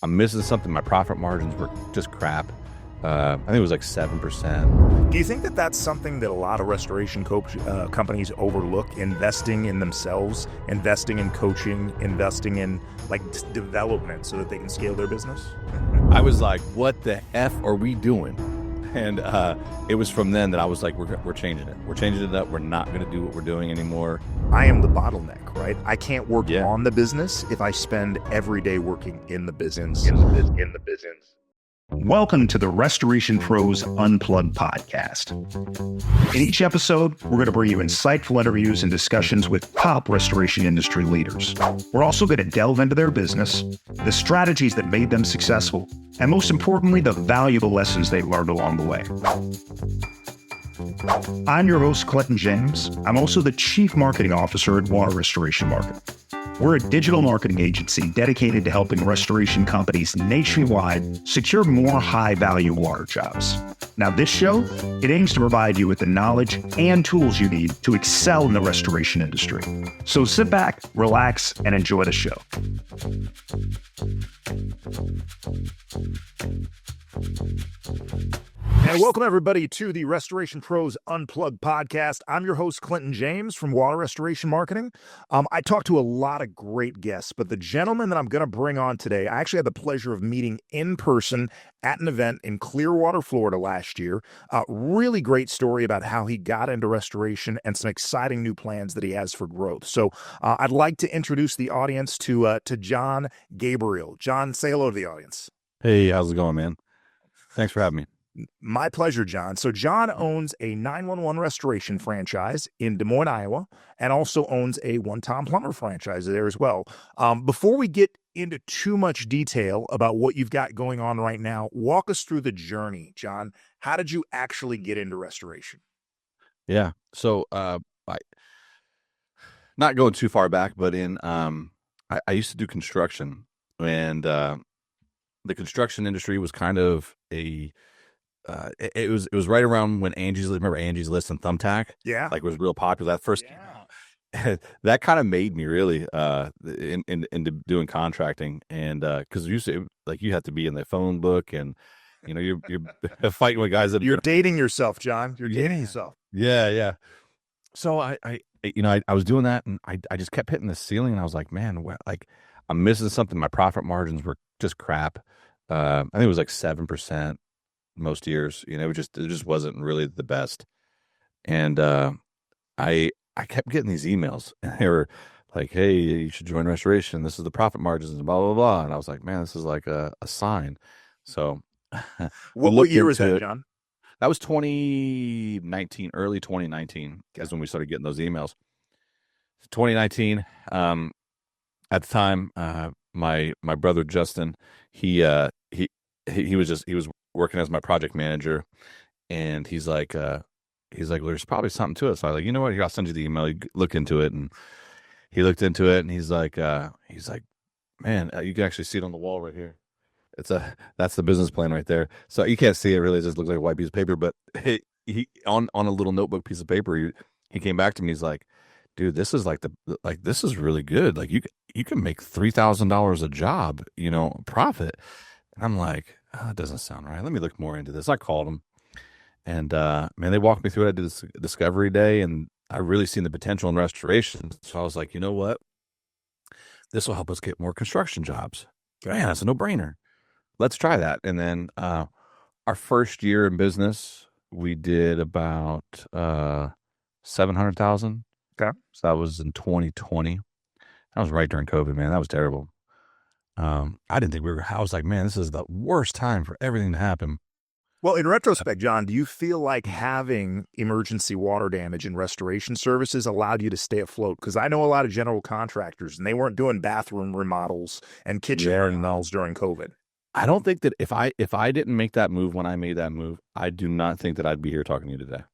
I'm missing something. My profit margins were just crap. I think it was like 7%. Do you think that that's something that a lot of restoration companies overlook? Investing in themselves, investing in coaching, investing in like development so that they can scale their business? I was like, what the F are we doing? And it was from then that I was like, we're changing it. We're changing it up. We're not going to do what we're doing anymore. I am the bottleneck, right? I can't work on the business if I spend every day working in the business. Welcome to the Restoration Pros Unplugged podcast. In each episode, we're going to bring you insightful interviews and discussions with top restoration industry leaders. We're also going to delve into their business, the strategies that made them successful, and most importantly, the valuable lessons they've learned along the way. I'm your host, Clinton James. I'm also the Chief Marketing Officer at Water Restoration Marketing. We're a digital marketing agency dedicated to helping restoration companies nationwide secure more high-value water jobs. Now, this show, it aims to provide you with the knowledge and tools you need to excel in the restoration industry. So sit back, relax, and enjoy the show. And welcome, everybody, to the Restoration Pros Unplugged podcast. I'm your host, Clinton James from Water Restoration Marketing. I talk to a lot of great guests, but the gentleman that I'm going to bring on today, I actually had the pleasure of meeting in person at an event in Clearwater, Florida last year. Really great story about how he got into restoration and some exciting new plans that he has for growth. So I'd like to introduce the audience to John Gabriele. John, say hello to the audience. Hey, how's it going, man? Thanks for having me. My pleasure, John. So John owns a 911 restoration franchise in Des Moines, Iowa, and also owns a one-time Plumber franchise there as well. Before we get into too much detail about what you've got going on right now, walk us through the journey, John. How did you actually get into restoration? Yeah. So, not going too far back, but I used to do construction, and the construction industry was kind of it was right around when remember Angie's List and Thumbtack? Yeah. Like, was real popular. That first came out. That kind of made me really into doing contracting, and because you have to be in the phone book, and you're fighting with guys that you're dating yourself, John. You're dating yourself. Yeah. So I was doing that, and I just kept hitting the ceiling, and I was like, man, I'm missing something. My profit margins were just crap. I think it was like 7% most years. It just wasn't really the best. And I kept getting these emails, and they were like, hey, you should join restoration. This is the profit margins and blah, blah, blah. And I was like, man, this is like a sign. So what year was that, John? That was 2019, early 2019 is when we started getting those emails. 2019, at the time, my brother Justin, he was working as my project manager, and he's like, well, there's probably something to it. So I was like, you know what? Here, I'll send you the email. You look into it, and he looked into it, and he's like, man, you can actually see it on the wall right here. That's the business plan right there. So you can't see it really; it just looks like a white piece of paper. But he on a little notebook piece of paper, he came back to me. He's like, dude, this is this is really good. Like, you can make $3,000 a job, profit. And I'm like, oh, that doesn't sound right. Let me look more into this. I called them, and man, they walked me through it. I did this discovery day, and I really seen the potential in restoration. So I was like, you know what? This will help us get more construction jobs. Man, that's a no-brainer. Let's try that. And then our first year in business, we did about $700,000. Okay. So that was in 2020. That was right during COVID, man. That was terrible. I didn't think I was like, man, this is the worst time for everything to happen. Well, in retrospect, John, do you feel like having emergency water damage and restoration services allowed you to stay afloat? Because I know a lot of general contractors, and they weren't doing bathroom remodels and kitchen remodels during COVID. I don't think that if I didn't make that move when I made that move, I do not think that I'd be here talking to you today.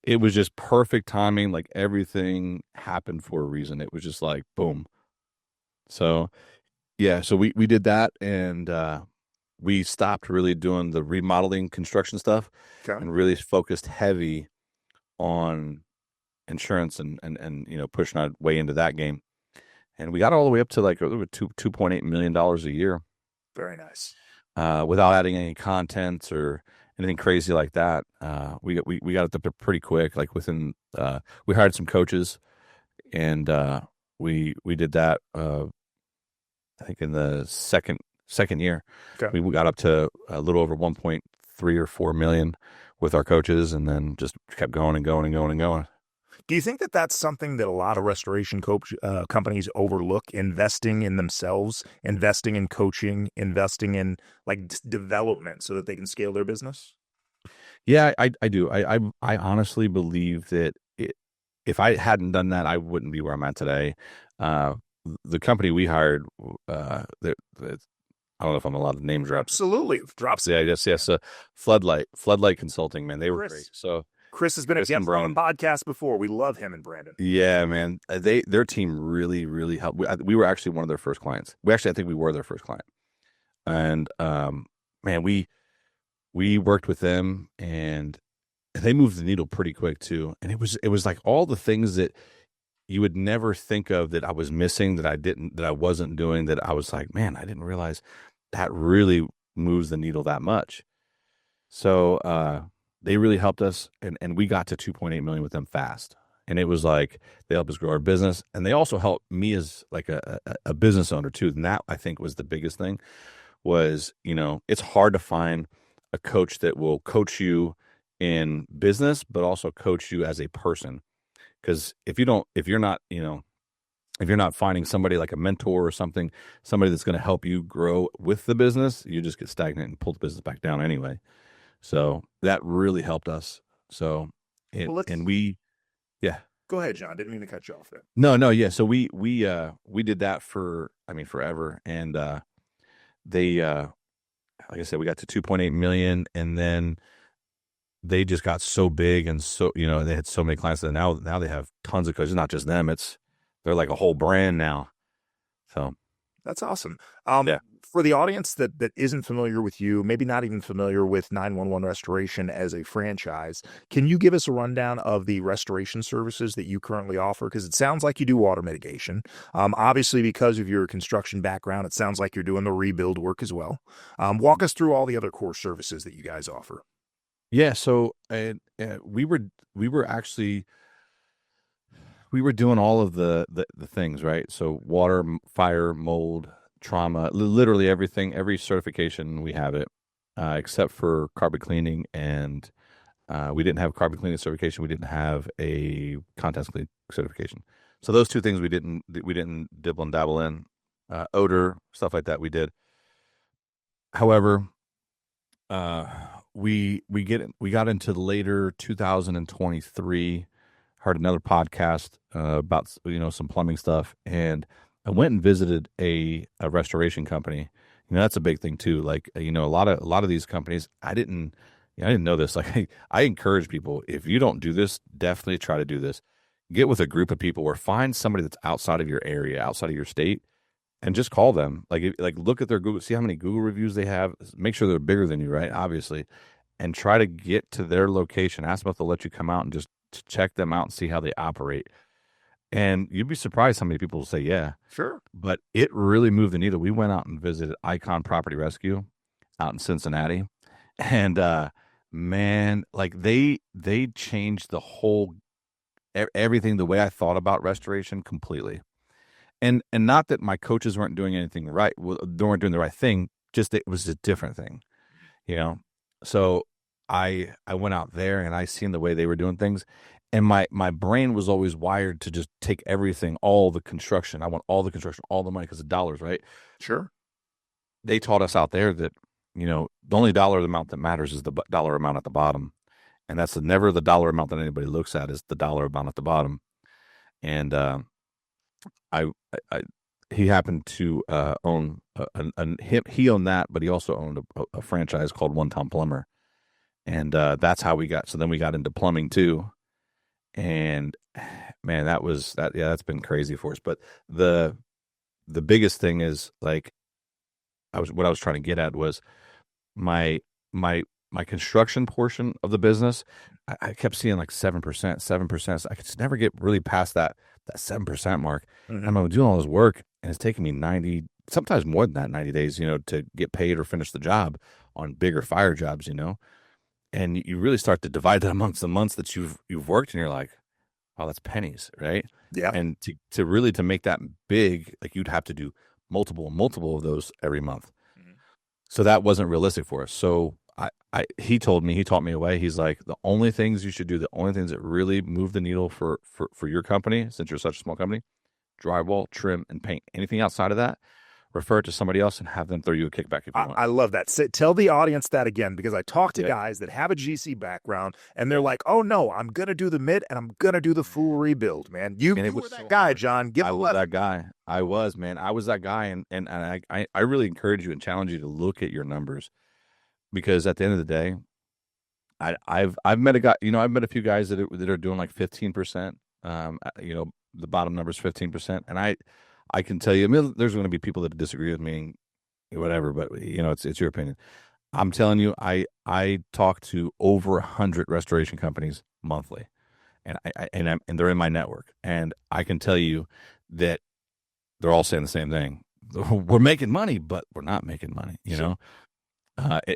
It was just perfect timing. Like, everything happened for a reason. It was just like, boom. So, yeah. So we did that, and we stopped really doing the remodeling construction stuff, and really focused heavy on insurance and pushing our way into that game. And we got all the way up to like $2.8 million a year. Very nice. without adding any content or anything crazy like that. We got it up there pretty quick. Like within, we hired some coaches, and we did that. I think in the second year, Okay. we got up to a little over 1.3 or 4 million with our coaches, and then just kept going and going and going and going. Do you think that that's something that a lot of restoration companies overlook, investing in themselves, investing in coaching, investing in like development so that they can scale their business? Yeah, I do. I honestly believe that if I hadn't done that, I wouldn't be where I'm at today. Uh, the company we hired, I don't know if I'm allowed to name drop. Absolutely. Drops. Yeah, yes. Floodlight Consulting, man, they were great. Chris. So Chris has been a Chris and guest on the Brown, podcast before. We love him and Brandon. yeah, man, their team really helped. We were actually one of their first clients. I think we were their first client, and man, we worked with them, and they moved the needle pretty quick too. And it was like all the things that you would never think of that I was missing, that I wasn't doing, that I was like, man, I didn't realize that really moves the needle that much. So they really helped us, and we got to 2.8 million with them fast. And it was like they helped us grow our business, and they also helped me as like a business owner too. And that, I think, was the biggest thing. Was, it's hard to find a coach that will coach you in business, but also coach you as a person. Because if you're not, if you're not finding somebody like a mentor or something, somebody that's going to help you grow with the business, you just get stagnant and pull the business back down anyway. So that really helped us. So yeah. Go ahead, John. Didn't mean to cut you off there. No, yeah. So we did that for, forever. And they like I said, we got to 2.8 million, and then they just got so big, and so, they had so many clients that now they have tons of coaches. Not just them, they're like a whole brand now. So that's awesome. Yeah. For the audience that isn't familiar with you, maybe not even familiar with 911 Restoration as a franchise, can you give us a rundown of the restoration services that you currently offer? Because it sounds like you do water mitigation. Obviously, because of your construction background, it sounds like you're doing the rebuild work as well. Walk us through all the other core services that you guys offer. Yeah, so we were actually doing all of the things, right? So water, fire, mold, trauma, literally everything, every certification we have it, except for carpet cleaning, and we didn't have carpet cleaning certification. We didn't have a contents clean certification. So those two things we didn't dibble and dabble in. Odor, stuff like that we did. However, we got into later 2023, heard another podcast about some plumbing stuff, and I went and visited a restoration company. That's a big thing too. Like, a lot of these companies, I didn't know this. Like, I encourage people, if you don't do this, definitely try to do this. Get with a group of people, or find somebody that's outside of your area, outside of your state, and just call them. Like look at their Google, see how many Google reviews they have. Make sure they're bigger than you, right? Obviously, and try to get to their location. Ask them if they'll let you come out and just to check them out and see how they operate. And you'd be surprised how many people will say, yeah. Sure. But it really moved the needle. We went out and visited Icon Property Rescue out in Cincinnati. And man, like they changed the whole everything, the way I thought about restoration completely. And not that my coaches weren't doing anything right, they weren't doing the right thing, just it was a different thing, So I went out there, and I seen the way they were doing things, and my brain was always wired to just take everything, all the construction. I want all the construction, all the money, because of dollars, right? Sure. They taught us out there that, the only dollar amount that matters is the dollar amount at the bottom. And that's never the dollar amount that anybody looks at, is the dollar amount at the bottom. And I he happened to own he owned that, but he also owned a franchise called One Time Plumber. And that's how we got. So then we got into plumbing too. And man, that's been crazy for us. But the biggest thing is, like, what I was trying to get at was my construction portion of the business. I kept seeing like 7%, 7%. I could just never get really past that 7% mark. Mm-hmm. I'm doing all this work, and it's taking me 90, sometimes more than that, 90 days, to get paid or finish the job on bigger fire jobs, and you really start to divide that amongst the months that you've worked, and you're like, oh, that's pennies, right? Yeah. And to really to make that big, like you'd have to do multiple of those every month. Mhm. So that wasn't realistic for us. So he taught me away. He's like, the only things you should do, the only things that really move the needle for your company, since you're such a small company, drywall, trim, and paint. Anything outside of that, refer it to somebody else and have them throw you a kickback if you want. I love that. Tell the audience that again, because I talk to guys that have a GC background and they're like, oh no, I'm going to do the mid and I'm going to do the full rebuild, man. You were that guy, John. I was that guy. I was, man. I was that guy. And I really encourage you and challenge you to look at your numbers, because at the end of the day, I've met a guy, I've met a few guys that are doing like 15%. The bottom number is 15%. And I can tell you, I mean, there's going to be people that disagree with me, whatever, but it's your opinion. I'm telling you, I talk to over 100 restoration companies monthly, and and they're in my network, and I can tell you that they're all saying the same thing. We're making money, but we're not making money,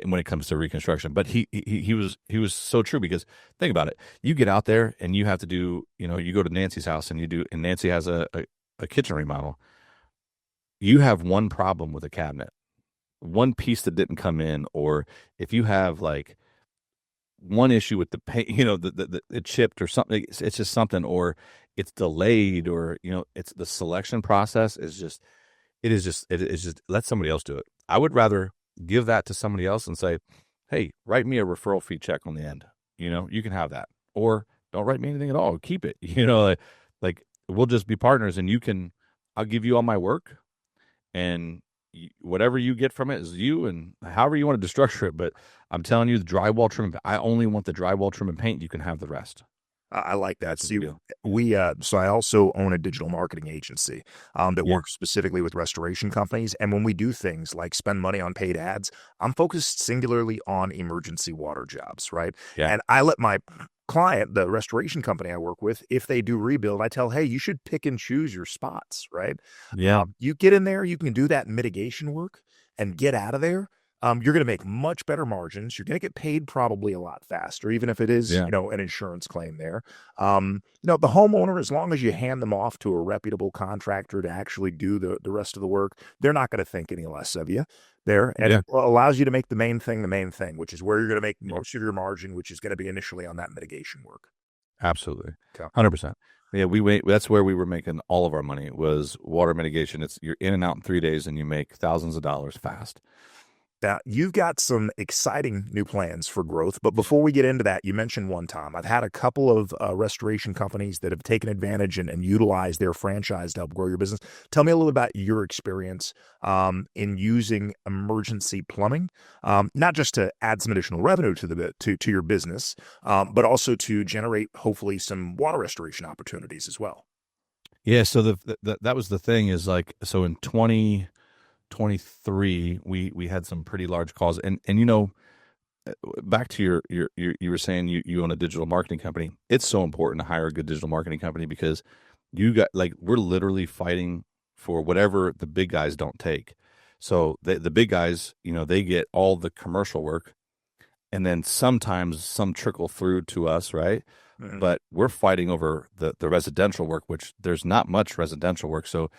when it comes to reconstruction. But he was so true, because think about it. You get out there and you have to do, you go to Nancy's house and Nancy has a kitchen remodel. You have one problem with a cabinet, one piece that didn't come in, or if you have like one issue with the paint, it chipped or something, it's just something, or it's delayed, or, it's the selection process is just let somebody else do it. I would rather give that to somebody else and say, hey, write me a referral fee check on the end. You can have that, or don't write me anything at all. Keep it, like we'll just be partners, and I'll give you all my work, and whatever you get from it is you, and however you want to structure it. But I'm telling you, the drywall trim, I only want the drywall trim and paint. You can have the rest. I like that. See, so I also own a digital marketing agency that works specifically with restoration companies. And when we do things like spend money on paid ads, I'm focused singularly on emergency water jobs, right? Yeah. And I let my client, the restoration company I work with, if they do rebuild, I tell, hey, you should pick and choose your spots, right? Yeah. You get in there, you can do that mitigation work and get out of there. You're going to make much better margins. You're going to get paid probably a lot faster, even if it is, an insurance claim there. The homeowner, as long as you hand them off to a reputable contractor to actually do the rest of the work, they're not going to think any less of you there. And it allows you to make the main thing, which is where you're going to make most of your margin, which is going to be initially on that mitigation work. Absolutely. 100%. Yeah, that's where we were making all of our money, was water mitigation. You're in and out in 3 days, and you make thousands of dollars fast. Now, you've got some exciting new plans for growth, but before we get into that, you mentioned one time, I've had a couple of restoration companies that have taken advantage and utilized their franchise to help grow your business. Tell me a little about your experience in using emergency plumbing, not just to add some additional revenue to your business, but also to generate, hopefully, some water restoration opportunities as well. Yeah, so that was the thing, is like, so in 2023 we had some pretty large calls, and back to you were saying you own a digital marketing company. It's so important to hire a good digital marketing company, because we're literally fighting for whatever the big guys don't take. So the big guys, they get all the commercial work, and then sometimes some trickle through to us, right? Mm-hmm. But we're fighting over the residential work, which there's not much residential work. So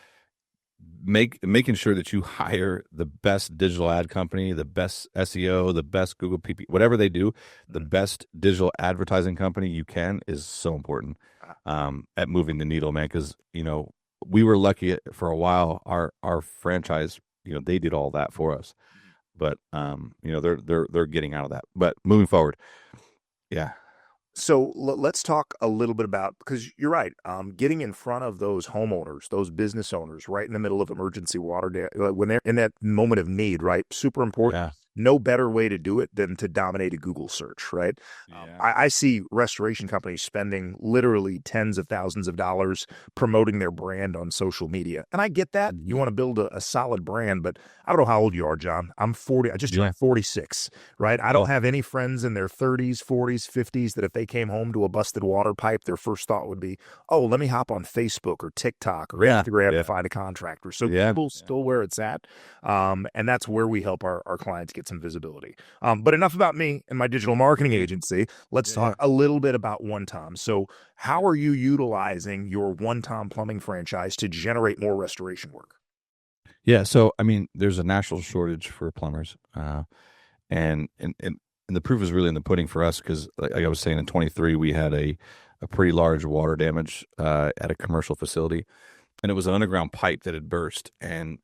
making sure that you hire the best digital ad company, the best SEO, the best Google PP, whatever they do, the best digital advertising company you can, is so important at moving the needle, man. Because we were lucky for a while. Our franchise, they did all that for us, but they're getting out of that. But moving forward, yeah. So let's talk a little bit about, because you're right, getting in front of those homeowners, those business owners, right in the middle of emergency water, when they're in that moment of need, right? Super important. no better way to do it than to dominate a Google search, right? Yeah. I see restoration companies spending literally tens of thousands of dollars promoting their brand on social media. And I get that. You want to build a solid brand, but I don't know how old you are, John. I'm 40. I just Yeah. turned 46, right? I don't have any friends in their 30s, 40s, 50s that if they came home to a busted water pipe, their first thought would be, oh, let me hop on Facebook or TikTok or Instagram to find a contractor. So Google's still where it's at. And that's where we help our clients get some visibility. But enough about me and my digital marketing agency. Let's talk a little bit about One Tom. So how are you utilizing your One Tom plumbing franchise to generate more restoration work? Yeah. So, I mean, there's a national shortage for plumbers. And the proof is really in the pudding for us because, like I was saying, in 23, we had a pretty large water damage at a commercial facility. And it was an underground pipe that had burst. And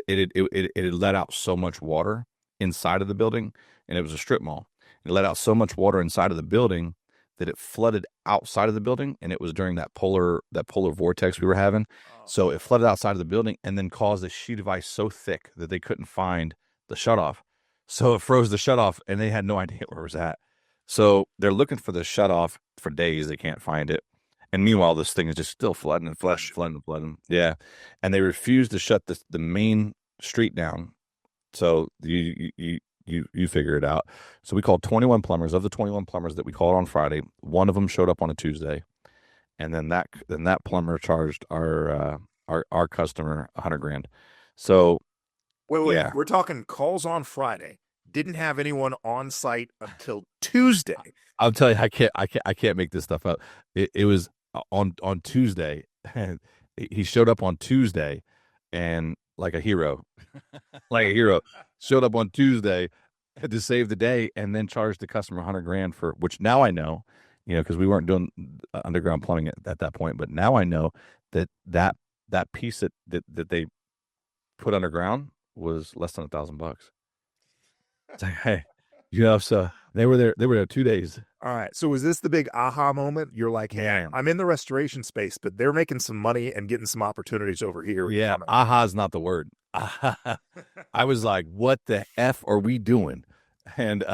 it had let out so much water inside of the building, and it was a strip mall. It let out so much water inside of the building that it flooded outside of the building, and it was during that polar vortex we were having. So it flooded outside of the building and then caused a sheet of ice so thick that they couldn't find the shutoff. So it froze the shutoff, and they had no idea where it was at. So they're looking for the shutoff for days. They can't find it. And meanwhile, this thing is just still flooding and flooding. Yeah. And they refuse to shut the main street down. So you figure it out. So we called 21 plumbers. Of the 21 plumbers that we called on Friday, one of them showed up on a Tuesday. And then that plumber charged our customer $100,000. So Wait, yeah. we're talking calls on Friday. Didn't have anyone on site until Tuesday. I'll tell you, I can't make this stuff up. It was on Tuesday, and he showed up on Tuesday, and like a hero, showed up on Tuesday to save the day, and then charged the customer $100,000 for which now I know, because we weren't doing underground plumbing at that point, but now I know that piece that they put underground was less than $1,000. It's like, hey, so they were there 2 days. All right. So was this the big aha moment? You're like, hey, I'm in the restoration space, but they're making some money and getting some opportunities over here. Yeah, aha is not the word. I was like, what the F are we doing? And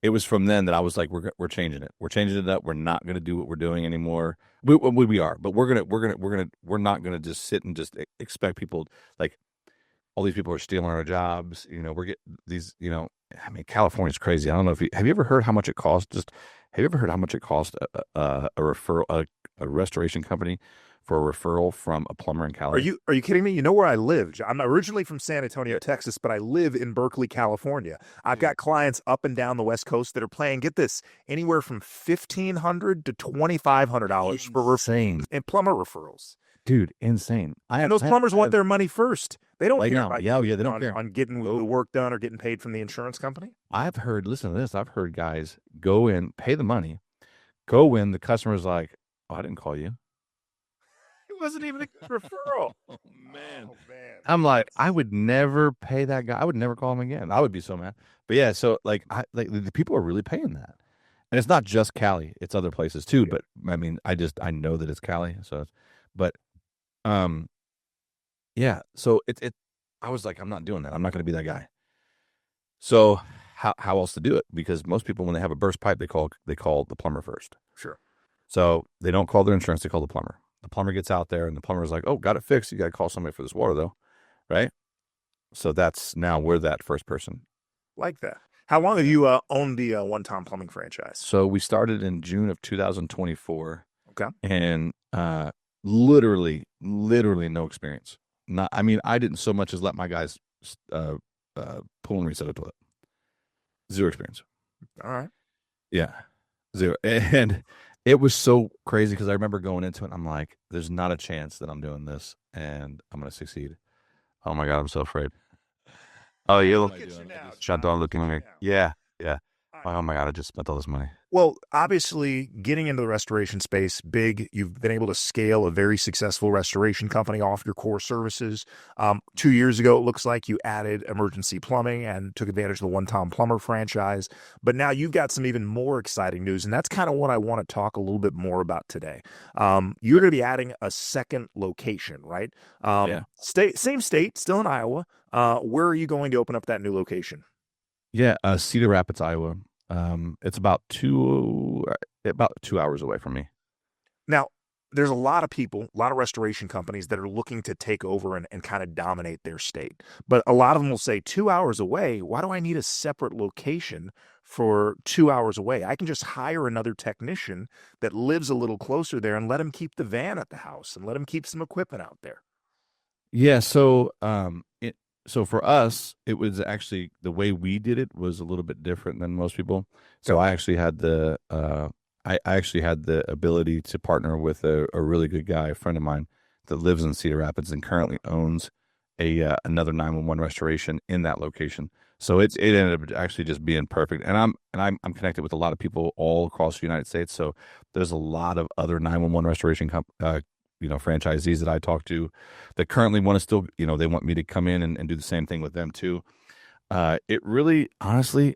it was from then that I was like, we're changing it. We're changing it up. We're not going to do what we're doing anymore. We are, but we're not going to just sit and just expect people like all these people are stealing our jobs. We're getting these, I mean, California's crazy. I don't know if have you ever heard how much it costs? Have you ever heard how much it costs a referral, a restoration company for a referral from a plumber in Cali? Are you kidding me? You know where I live? I'm originally from San Antonio, Texas, but I live in Berkeley, California. I've got clients up and down the West Coast that are paying, get this, anywhere from $1,500 to $2,500 for referrals and plumber referrals. Dude, insane. And those plumbers want their money first. They don't care about they don't care on getting the work done or getting paid from the insurance company. Listen to this. I've heard guys go in, pay the money, go in. The customer's like, "Oh, I didn't call you." It wasn't even a referral. Oh man. I'm like, I would never pay that guy. I would never call him again. I would be so mad. But yeah, so the people are really paying that, and it's not just Cali; it's other places too. But I mean, I know that it's Cali. So, but yeah. So I was like, I'm not doing that. I'm not going to be that guy. So how else to do it? Because most people, when they have a burst pipe, they call the plumber first. Sure. So they don't call their insurance; they call the plumber. The plumber gets out there, and the plumber's like, "Oh, got it fixed. You got to call somebody for this water, though, right?" So we're that first person. Like that. How long have you owned the One Tom Plumbing franchise? So we started in June of 2024. Okay. And literally no experience. I mean, I didn't so much as let my guys pull and reset a toilet. Zero experience. All right. Yeah. Zero. And it was so crazy because I remember going into it. I'm like, there's not a chance that I'm doing this and I'm going to succeed. Oh my God, I'm so afraid. Oh, you shut down looking at me. Yeah. Oh my God, I just spent all this money. Well, obviously, getting into the restoration space, big, you've been able to scale a very successful restoration company off your core services. 2 years ago, it looks like you added emergency plumbing and took advantage of the One Tom Plumber franchise. But now you've got some even more exciting news, and that's kind of what I want to talk a little bit more about today. You're going to be adding a second location, right? Yeah. Same state, still in Iowa. Where are you going to open up that new location? Yeah, Cedar Rapids, Iowa. It's about 2 hours away from me. Now, there's a lot of people, a lot of restoration companies that are looking to take over and kind of dominate their state. But a lot of them will say 2 hours away, why do I need a separate location for 2 hours away? I can just hire another technician that lives a little closer there and let him keep the van at the house and let him keep some equipment out there. Yeah, so for us, it was actually the way we did it was a little bit different than most people. So Okay. I actually had the ability to partner with a really good guy, a friend of mine that lives in Cedar Rapids and currently owns another 911 restoration in that location. So it ended up actually just being perfect. And I'm connected with a lot of people all across the United States. So there's a lot of other 911 restoration franchisees that I talk to that currently want to still, they want me to come in and do the same thing with them too. It really, honestly,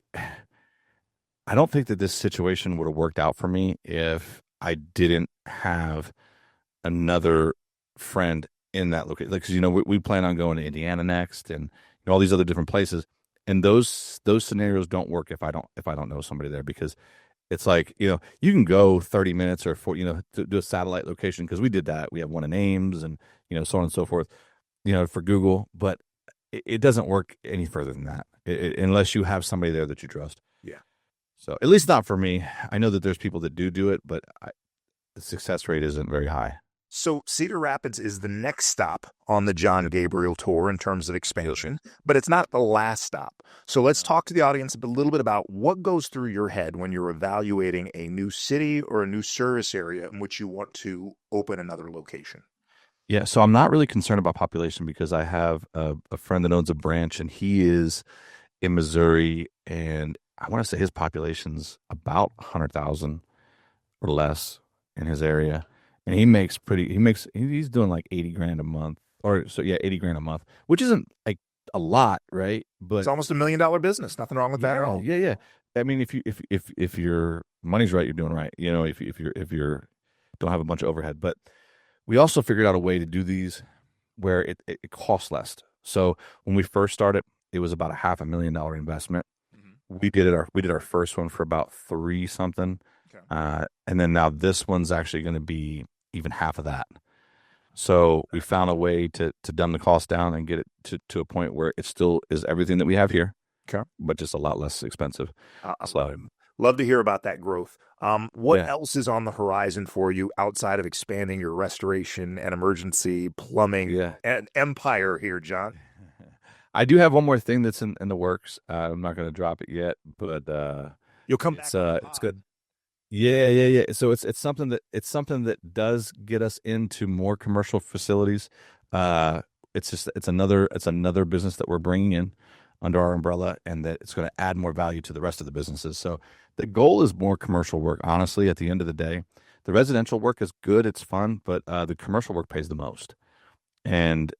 I don't think that this situation would have worked out for me if I didn't have another friend in that location. Like, 'cause, we plan on going to Indiana next, and all these other different places. And those scenarios don't work if I don't know somebody there, because it's like, you can go 30 minutes or to do a satellite location, because we did that. We have one in Ames, and so on and so forth, for Google, but it doesn't work any further than that, unless you have somebody there that you trust. Yeah. So at least not for me. I know that there's people that do it, but the success rate isn't very high. So Cedar Rapids is the next stop on the John Gabriele tour in terms of expansion, but it's not the last stop. So let's talk to the audience a little bit about what goes through your head when you're evaluating a new city or a new service area in which you want to open another location. Yeah, so I'm not really concerned about population, because I have a friend that owns a branch, and he is in Missouri, and I want to say his population's about 100,000 or less in his area. And he's doing like 80 grand a month, or so, yeah, 80 grand a month, which isn't like a lot, right? It's But almost $1 million business. Nothing wrong with that at yeah, all. yeah, yeah. I mean, if your money's right, you're doing right. If you're don't have a bunch of overhead. But we also figured out a way to do these where it costs less. So when we first started, it was about a $500,000 investment. Mhm. We did our first one for about three something, Okay. and then now this one's actually going to be even half of that. So we found a way to dumb the cost down and get it to a point where it still is everything that we have here, Okay. but just a lot less expensive. Love, So love to hear about that growth. What yeah, else is on the horizon for you outside of expanding your restoration and emergency plumbing yeah. and empire here, John? I do have one more thing that's in the works. I'm not going to drop it yet, but You'll come it's back on the it's pod. good. Yeah, yeah, yeah. So it's something that does get us into more commercial facilities. Uh, it's another business that we're bringing in under our umbrella, and that it's going to add more value to the rest of the businesses. So the goal is more commercial work. Honestly, at the end of the day, the residential work is good, it's fun, but the commercial work pays the most. And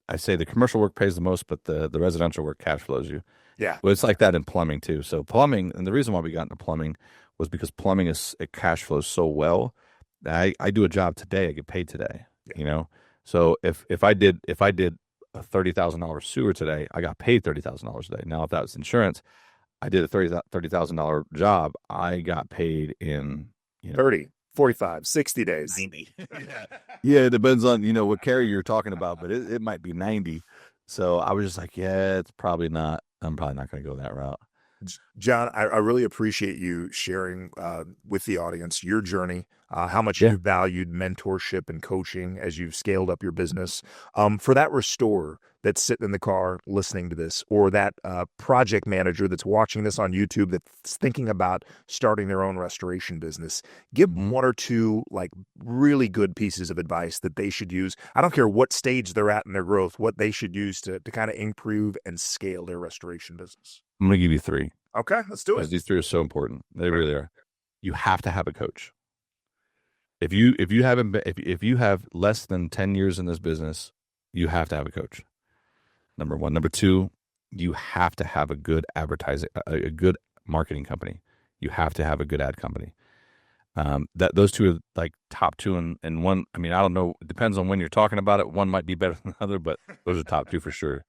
I say the commercial work pays the most, but the residential work cash flows you. Yeah. Well, it's like that in plumbing too. So plumbing, and the reason why we got into plumbing was because plumbing it cash flows so well. I do a job today, I get paid today. Yeah. You know, so if I did a $30,000 sewer today, I got paid $30,000 a day. Now, if that was insurance, I did a $30,000 job, I got paid in 30, 45, 60 days. 90. Yeah, it depends on what carrier you're talking about, but it might be 90. So I was just like, yeah, it's probably not. I'm probably not going to go that route. John, I really appreciate you sharing with the audience your journey, how much Yeah. you valued mentorship and coaching as you've scaled up your business. For that restorer that's sitting in the car listening to this, or that project manager that's watching this on YouTube that's thinking about starting their own restoration business, give them Mhm. one or two like really good pieces of advice that they should use. I don't care what stage they're at in their growth, what they should use to kind of improve and scale their restoration business. I'm going to give you three, Okay, let's do it. because these three are so important. They really are. You have to have a coach. If you haven't been, if you have less than 10 years in this business, you have to have a coach. Number one. Number two, you have to have a good advertising, a good marketing company. You have to have a good ad company. That those two are like top two, and one. I mean, I don't know. It depends on when you're talking about it. One might be better than the other, but those are top two for sure.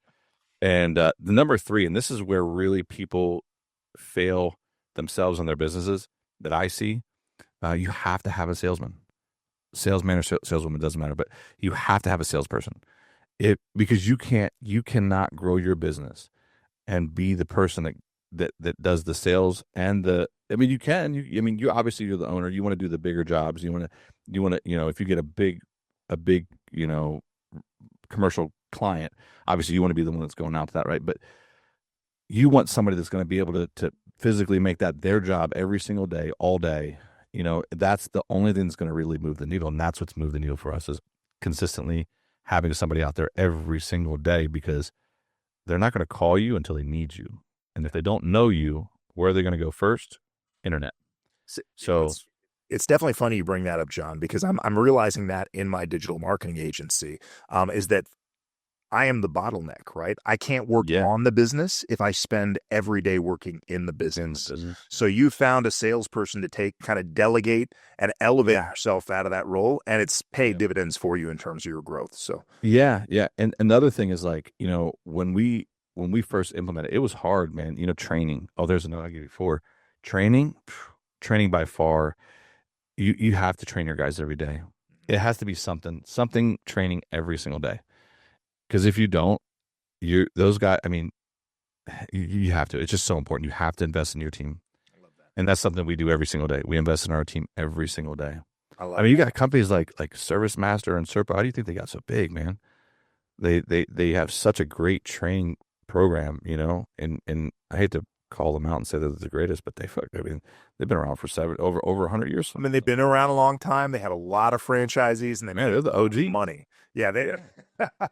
And the number 3, and this is where really people fail themselves in their businesses that I see, you have to have a salesman. Salesman or saleswoman, doesn't matter, but you have to have a salesperson. Because you cannot grow your business and be the person that does the sales and you can. You obviously, you're the owner. You want to do the bigger jobs. You want to, if you get a big, commercial client, obviously you want to be the one that's going out to that, right? But you want somebody that's going to be able to physically make that their job every single day, all day. That's the only thing that's going to really move the needle. And that's what's moved the needle for us, is consistently having somebody out there every single day, because they're not going to call you until they need you. And if they don't know you, where are they going to go first? Internet. So it's definitely funny you bring that up, John, because I'm realizing that in my digital marketing agency, is that I am the bottleneck, right? I can't work on the business if I spend every day working in the business. So you found a salesperson to kind of delegate and elevate yourself out of that role, and it's paid dividends for you in terms of your growth. So yeah. And another thing is, when we first implemented it was hard, man. Training. Oh, there's another, I'll give you 4. Training by far. You have to train your guys every day. It has to be something training every single day. Because if you don't, those guys, you have to. It's just so important. You have to invest in your team. I love that. And that's something we do every single day. We invest in our team every single day. You got companies like Service Master and Serpa. How do you think they got so big, man? They have such a great training program, and I hate to call them out and say they're the greatest, but they've been around for over 100 years. They've been around a long time. They had a lot of franchisees, and they're the OG money. Yeah, they're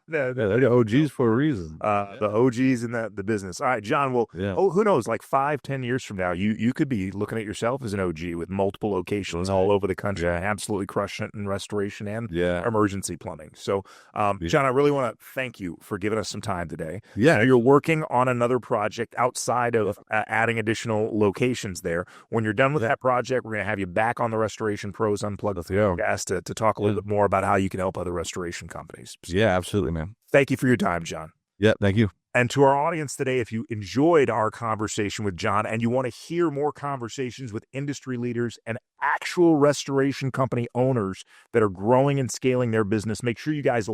the OGs for a reason. The OGs in the business. All right, John. Well, who knows? Like 5-10 years from now, you could be looking at yourself as an OG with multiple locations all over the country, absolutely crushing it in restoration and emergency plumbing. So, John, I really want to thank you for giving us some time today. Yeah, you're working on another project outside of adding additional locations there. When you're done with that project, we're going to have you back on the Restoration Pros Unplugged podcast to talk a little bit more about how you can help other restoration companies. Yeah, absolutely, man. Thank you for your time, John. Yeah, thank you. And to our audience today, if you enjoyed our conversation with John and you want to hear more conversations with industry leaders and actual restoration company owners that are growing and scaling their business, make sure you guys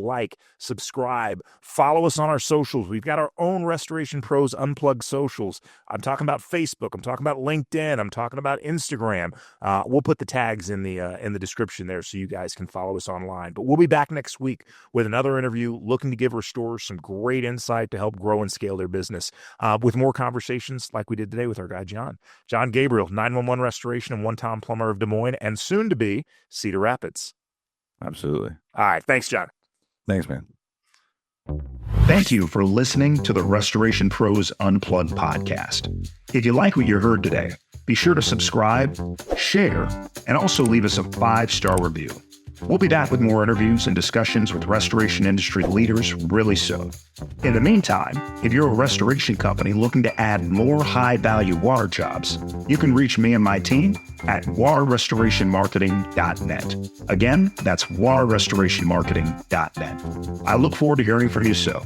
subscribe, follow us on our socials. We've got our own Restoration Pros Unplugged socials. I'm talking about Facebook. I'm talking about LinkedIn. I'm talking about Instagram. We'll put the tags in the description there so you guys can follow us online. But we'll be back next week with another interview looking to give restorers some great insight to help grow and scale their business with more conversations like we did today with our guy, John. John Gabriele, 911 Restoration and one-time Plumber of Des Moines, and soon to be Cedar Rapids. Absolutely. All right. Thanks, John. Thanks, man. Thank you for listening to the Restoration Pros Unplugged podcast. If you like what you heard today, be sure to subscribe, share, and also leave us a 5-star review. We'll be back with more interviews and discussions with restoration industry leaders really soon. In the meantime, if you're a restoration company looking to add more high-value water jobs, you can reach me and my team at waterrestorationmarketing.net. Again, that's waterrestorationmarketing.net. I look forward to hearing from you soon.